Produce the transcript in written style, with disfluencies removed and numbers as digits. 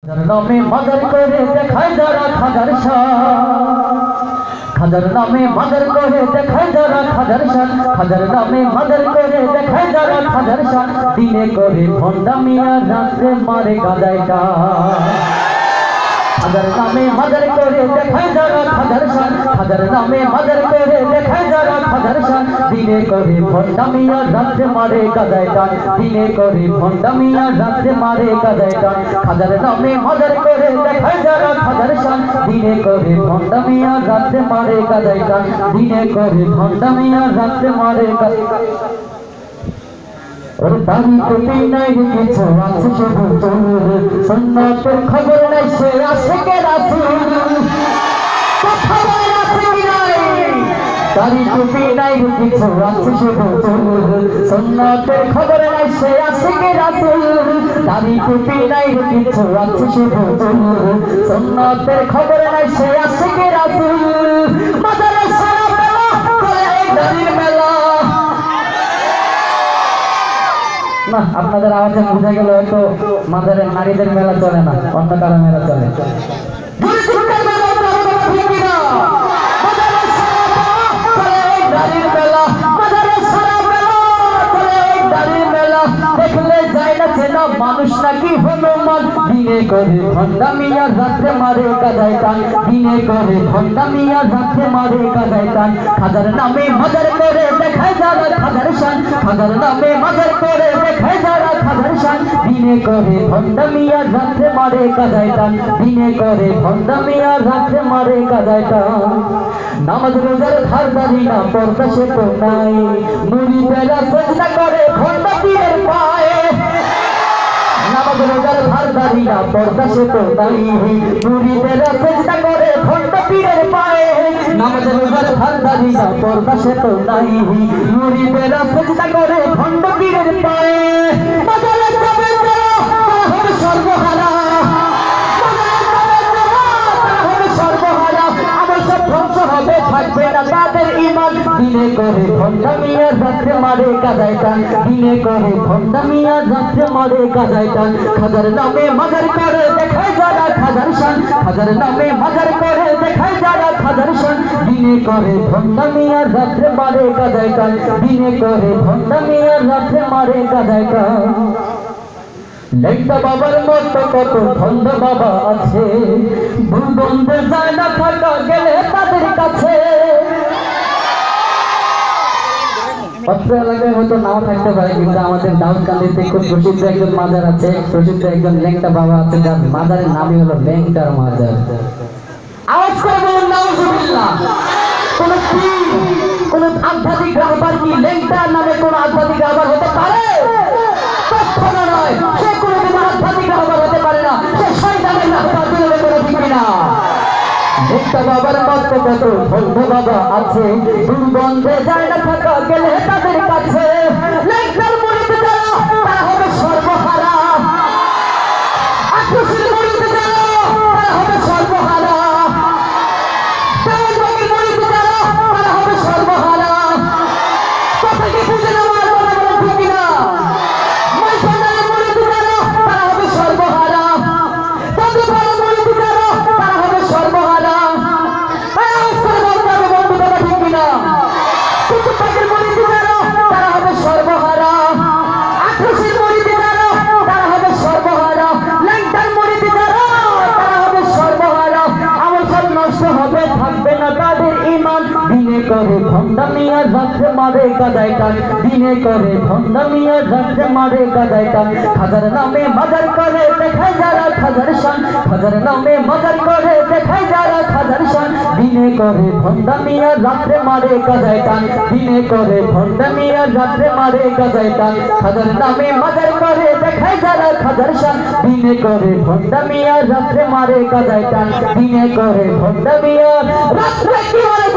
নামে মাদার করে দেখায় যারা খাজার খাজার নামে মাদার করে দেখায় যারা খাজার খাজার নামে মাদার করে দেখায় যারা খাজার দিনে করে ভণ্ডামিয়া রাত্রে মারে গাদাইটা খাজার নামে মাদার করে দেখায় যারা খাজার খাজার নামে মাদার করে দেখায় যারা খাজার দিনে করে ভণ্ডামিয়া রাত্রে মারে গাদাইটা দিনে করে ভণ্ডামিয়া রাত্রে মারে গাদাইটা খাজার নামে মাদার করে দেখায় যারা খাজার দিনে করে ভণ্ডামিয়া রাত্রে মারে গাদাইটা দিনে করে ভণ্ডামিয়া রাত্রে মারে গাদাইটা और दानी टोपी नहीं কিছু আছে শুধু তোর সুন্নতের খবর নাই সে আশিকে রাসূল কথা বলে রাসূল নাই দানি টোপি নাই কিছু আছে শুধু তোর সুন্নতের খবর নাই সে আশিকে রাসূল দানি টোপি নাই কিছু আছে শুধু তোর সুন্নতের খবর নাই সে আশিকে রাসূল মাদারে সারা বেলা করে দানির মেলা না আপনাদের আওয়াজে বুঝা গেল হয়তো মাদারের নারীদের মেলা চলে না অন্য কারো মেলা চলে দেখলে যায় না চেনা মানুষ নাকি হনুমান দিনে করে ভণ্ডামিয়া রাত্রে মারে কাজাইতান দিনে করে ভণ্ডামিয়া রাত্রে মারে কাজাইতান খাজার নামে মাদার করে দেখায় যারা খাজার শান খাজার নামে মাদার করে দেখায় যারা খাজার শান দিনে করে ভণ্ডামিয়া রাত্রে মারে কাজাইতান দিনে করে ভণ্ডামিয়া রাত্রে মারে কাজাইতান নামাজ রোজার ধারদারি না পর্দা সে তো নাই মুরিদেরা সেজদা করে ভণ্ডা পীরের পায়ে নামাজ রোজার ধারদারি না পর্দা সে তো নাই মুরিদেরা সেজদা করে ভণ্ডা পীরের পায়ে নামাজ রোজার ধারদারি না পর্দা সে তো নাই মুরিদেরা সেজদা করে ভণ্ডা পীরের পায়ে মাজারে যাবে যারা হবে সর্বহারা থাকবে না তাদের ঈমান দিনে করে ভণ্ডামিয়া রাত্রে মারে কাজাইতান দিনে করে ভণ্ডামিয়া রাত্রে মারে কাজাইতান খাজার নামে মাজার করে দেখায় যারা খাজার শান খাজার নামে মাজার করে দেখায় যারা খাজার শান দিনে করে ভণ্ডামিয়া রাত্রে মারে কাজাইতান দিনে করে ভণ্ডামিয়া রাত্রে মারে কাজাইতান লেংটা বাবার মতো কত ভণ্ড বাবা আছে বন্ধে যায় না থাকা গেলে তাদের কাছে অত্র এলাকায় হয়তো নাও থাকতে পারে কিন্তু আমাদের দাউদকান্দিতে খুব প্রসিদ্ধ একজন মাজার আছে প্রসিদ্ধ একজন লেংটা বাবা আছে যার মাজারের নামই হলো লেংটার মাজার আওয়াজ করে বলুন নাউজুবিল্লাহ কোন পীর কোন আধ্যাত্মিক রাহবার কি লেংটার নামে কোন আধ্যাত্মিক রাহবার হতে পারে কখনো নয় সে কোনোদিন আধ্যাত্মিক রাহবার হতে পারে না সে শয়তানের রাহবার দিলে কোনো ঠিক না লেংটা বাবার মত কত ভণ্ড বাবা আছে দুর্গন্ধে যায় না থাকা গেলে তাদের কাছে লেংটার মুরিদ যারা তারা হবে সর্বহারা আকুশির মুরিদ যারা তারা হবে সর্বহারা দেওয়ানবাগির মুরিদ যারা তারা হবে সর্বহারা কথা কি বুঝে না আমার কথা বলে ঠিক না ময়দানের মুরিদ যারা তারা হবে সর্বহারা তবে ভালো মুরিদ যারা তারা হবে সর্বহারা দিনে করে ভণ্ডামিয়া রাত্রে মারে কাজাইতান দিনে করে ভণ্ডামিয়া রাত্রে মারে কাজাইতান খাজার নামে মাজার করে দেখায় যারা খাজার শান খাজার নামে মাজার করে দেখায় যারা খাজার শান দিনে করে ভণ্ডামিয়া রাত্রে মারে কাজাইতান দিনে করে ভণ্ডামিয়া রাত্রে মারে কাজাইতান খাজার নামে মাজার করে দেখায় যারা খাজার শান দিনে করে ভণ্ডামিয়া রাত্রে মারে কাজাইতান দিনে করে ভণ্ডামিয়া রাত্রে কি মারে